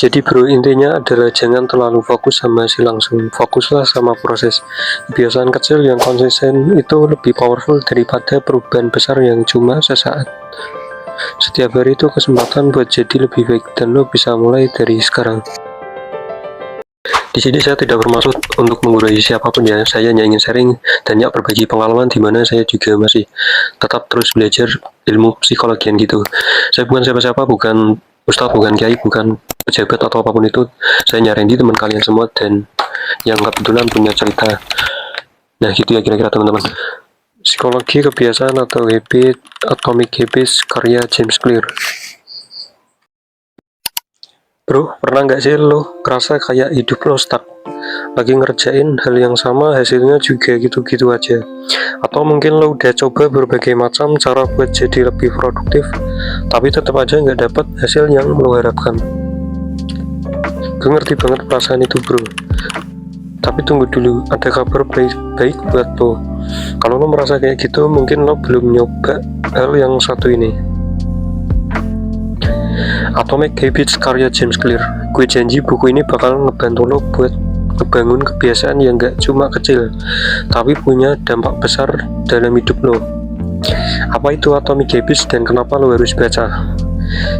Jadi bro, intinya adalah jangan terlalu fokus sama hasil langsung, fokuslah sama proses. Kebiasaan kecil yang konsisten itu lebih powerful daripada perubahan besar yang cuma sesaat. Setiap hari itu kesempatan buat jadi lebih baik, dan lo bisa mulai dari sekarang. Di sini saya tidak bermaksud untuk menggurui siapapun ya, saya hanya ingin sharing dan ya berbagi pengalaman di mana saya juga masih tetap terus belajar ilmu psikologian gitu. Saya bukan siapa-siapa, bukan ustadz, bukan kiai, bukan pejabat atau apapun itu. Saya nyariin di teman kalian semua dan yang kebetulan punya cerita. Nah gitu ya kira-kira teman-teman. Psikologi kebiasaan atau habit, Atomic Habits karya James Clear. Bro, pernah nggak sih lo ngerasa kayak hidup lo stuck? Lagi ngerjain hal yang sama, hasilnya juga gitu-gitu aja. Atau mungkin lo udah coba berbagai macam cara buat jadi lebih produktif, tapi tetap aja nggak dapet hasil yang lo harapkan. Gue ngerti banget perasaan itu bro. Tapi tunggu dulu, ada kabar baik buat lo. Kalau lo merasa kayak gitu, mungkin lo belum nyoba hal yang satu ini. Atomic Habits karya James Clear. Gue janji buku ini bakal ngebantu lo buat ngebangun kebiasaan yang gak cuma kecil, tapi punya dampak besar dalam hidup lo. Apa itu Atomic Habits dan kenapa lo harus baca?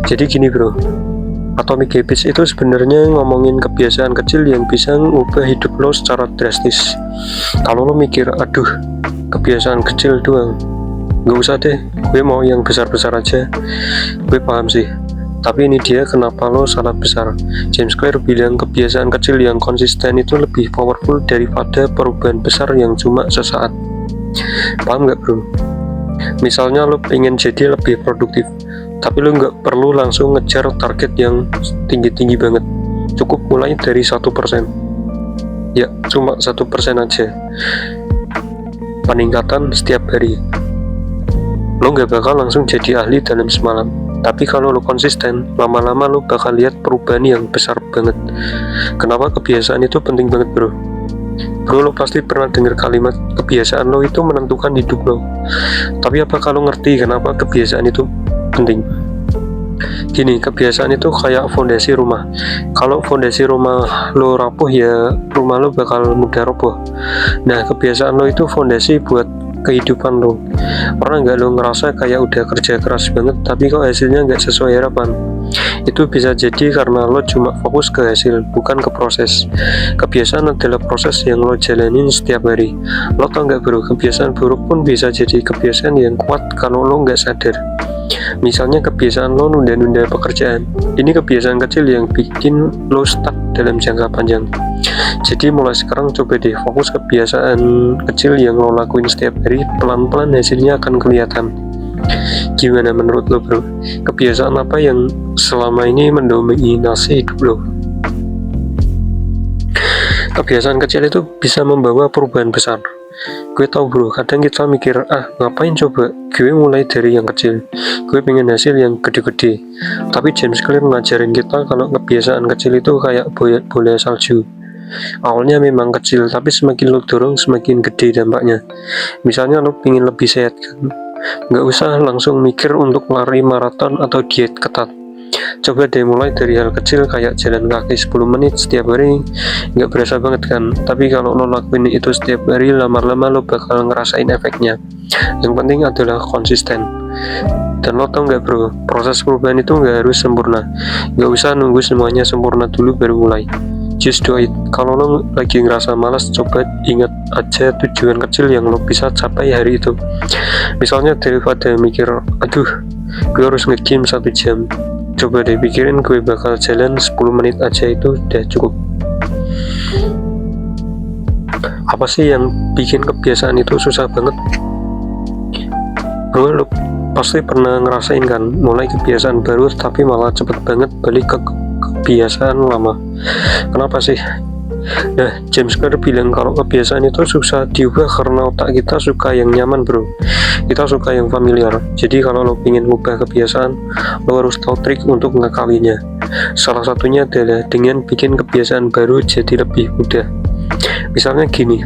Jadi gini bro, Atomic Habits itu sebenarnya ngomongin kebiasaan kecil yang bisa ngubah hidup lo secara drastis. Kalau lo mikir, aduh kebiasaan kecil doang, gak usah deh, gue mau yang besar-besar aja. Gue paham sih, tapi ini dia kenapa lo salah besar. James Clear bilang kebiasaan kecil yang konsisten itu lebih powerful daripada perubahan besar yang cuma sesaat. Paham gak bro? Misalnya lo pengen jadi lebih produktif, tapi lo nggak perlu langsung ngejar target yang tinggi-tinggi banget. Cukup mulai dari 1%. Ya, cuma 1% aja. Peningkatan setiap hari. Lo nggak bakal langsung jadi ahli dalam semalam. Tapi kalau lo konsisten, lama-lama lo bakal lihat perubahan yang besar banget. Kenapa kebiasaan itu penting banget bro? Bro, lo pasti pernah dengar kalimat kebiasaan lo itu menentukan hidup lo. Tapi apa kalau ngerti kenapa kebiasaan itu penting? Gini, kebiasaan itu kayak fondasi rumah. Kalau fondasi rumah lo rapuh ya rumah lo bakal mudah roboh. Nah, kebiasaan lo itu fondasi buat kehidupan lo. Pernah nggak lo ngerasa kayak udah kerja keras banget tapi kok hasilnya nggak sesuai harapan? Itu bisa jadi karena lo cuma fokus ke hasil, bukan ke proses. Kebiasaan adalah proses yang lo jalanin setiap hari. Lo tau nggak bro, kebiasaan buruk pun bisa jadi kebiasaan yang kuat kalau lo nggak sadar. Misalnya kebiasaan lo nunda-nunda pekerjaan. Ini kebiasaan kecil yang bikin lo stuck dalam jangka panjang. Jadi mulai sekarang coba deh fokus kebiasaan kecil yang lo lakuin setiap hari, pelan-pelan hasilnya akan kelihatan. Gimana menurut lo bro? Kebiasaan apa yang selama ini mendominasi hidup lo? Kebiasaan kecil itu bisa membawa perubahan besar. Gue tau bro, kadang kita mikir, ngapain coba, gue mulai dari yang kecil, gue pengen hasil yang gede-gede. Tapi James Clear ngajarin kita kalau kebiasaan kecil itu kayak bola salju. Awalnya memang kecil, tapi semakin lo dorong semakin gede dampaknya. Misalnya lo pengen lebih sehat kan, nggak usah langsung mikir untuk lari maraton atau diet ketat. Coba deh mulai dari hal kecil kayak jalan kaki 10 menit setiap hari. Nggak berasa banget kan, tapi kalau lo lakuin itu setiap hari, lama-lama lo bakal ngerasain efeknya. Yang penting adalah konsisten. Dan lo tau nggak bro, proses perubahan itu nggak harus sempurna. Nggak usah nunggu semuanya sempurna dulu baru mulai. Just do it. Kalau lo lagi ngerasa malas, coba ingat aja tujuan kecil yang lo bisa capai hari itu. Misalnya daripada mikir, aduh gue harus nge-gym 1 jam, coba deh pikirin gue bakal jalan 10 menit aja, itu udah cukup. Apa sih yang bikin kebiasaan itu susah banget? Bro, lo pasti pernah ngerasain kan, mulai kebiasaan baru tapi malah cepet banget balik ke kebiasaan lama. Kenapa sih? Nah, James Clear bilang kalau kebiasaan itu susah diubah karena otak kita suka yang nyaman bro. Kita suka yang familiar. Jadi kalau lo ingin ubah kebiasaan, lo harus tahu trik untuk ngakalinya. Salah satunya adalah dengan bikin kebiasaan baru jadi lebih mudah. Misalnya gini,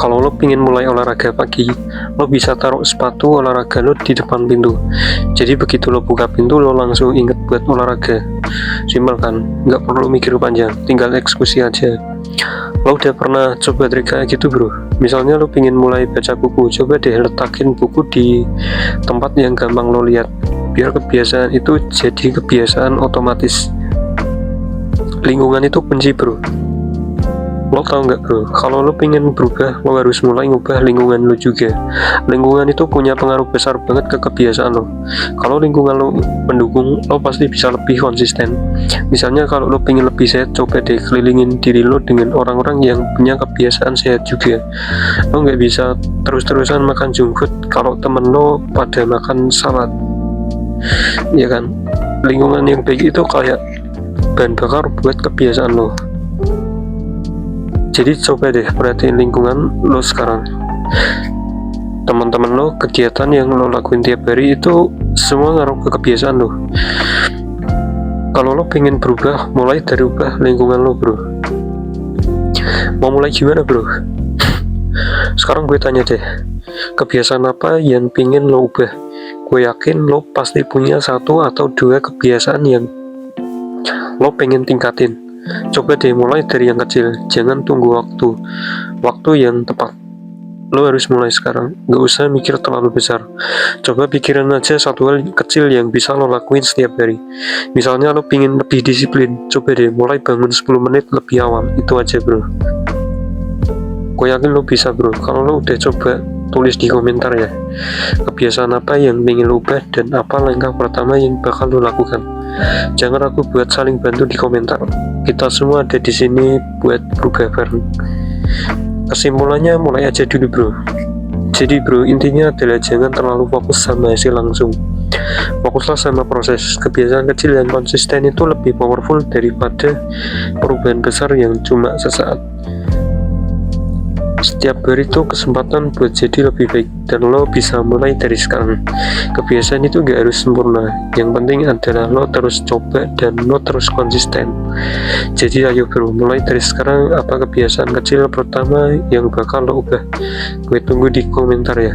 Kalau lo pingin mulai olahraga pagi, lo bisa taruh sepatu olahraga lo di depan pintu. Jadi begitu lo buka pintu, lo langsung inget buat olahraga. Simpel kan, nggak perlu mikir panjang, tinggal eksekusi aja. Lo udah pernah coba trik kayak gitu bro? Misalnya lo pingin mulai baca buku, coba deh letakin buku di tempat yang gampang lo lihat, biar kebiasaan itu jadi kebiasaan otomatis. Lingkungan itu kunci bro. Lo tau nggak bro, kalau lo pengen berubah, lo harus mulai ngubah lingkungan lo juga. Lingkungan itu punya pengaruh besar banget ke kebiasaan lo. Kalau lingkungan lo mendukung, lo pasti bisa lebih konsisten. Misalnya kalau lo pengen lebih sehat, coba deh kelilingin diri lo dengan orang-orang yang punya kebiasaan sehat juga. Lo nggak bisa terus-terusan makan junk food kalau temen lo pada makan salad, ya kan? Lingkungan yang baik itu kayak bahan bakar buat kebiasaan lo. Jadi coba deh perhatiin lingkungan lo sekarang. Teman-teman lo, kegiatan yang lo lakuin tiap hari itu semua ngaruh ke kebiasaan lo. Kalau lo pengen berubah, mulai dari ubah lingkungan lo bro. Mau mulai gimana bro? Sekarang gue tanya deh, kebiasaan apa yang pengen lo ubah? Gue yakin lo pasti punya 1 atau 2 kebiasaan yang lo pengen tingkatin. Coba deh mulai dari yang kecil, jangan tunggu waktu yang tepat. Lo harus mulai sekarang, gak usah mikir terlalu besar. Coba pikirin aja satu hal kecil yang bisa lo lakuin setiap hari. Misalnya lo pingin lebih disiplin, coba deh mulai bangun 10 menit lebih awal. Itu aja bro. Gue yakin lo bisa bro. Kalau lo udah coba, tulis di komentar ya, kebiasaan apa yang ingin lo ubah dan apa langkah pertama yang bakal lo lakukan. Jangan ragu buat saling bantu di komentar. Kita semua ada di sini buat berubah bareng. Kesimpulannya, mulai aja dulu bro. Jadi bro, intinya adalah jangan terlalu fokus sama hasil langsung. Fokuslah sama proses. Kebiasaan kecil yang konsisten itu lebih powerful daripada perubahan besar yang cuma sesaat. Setiap hari itu kesempatan buat jadi lebih baik, dan lo bisa mulai dari sekarang. Kebiasaan itu gak harus sempurna, yang penting adalah lo terus coba dan lo terus konsisten. Jadi ayo bro, mulai dari sekarang. Apa kebiasaan kecil pertama yang bakal lo ubah? Gue tunggu di komentar ya.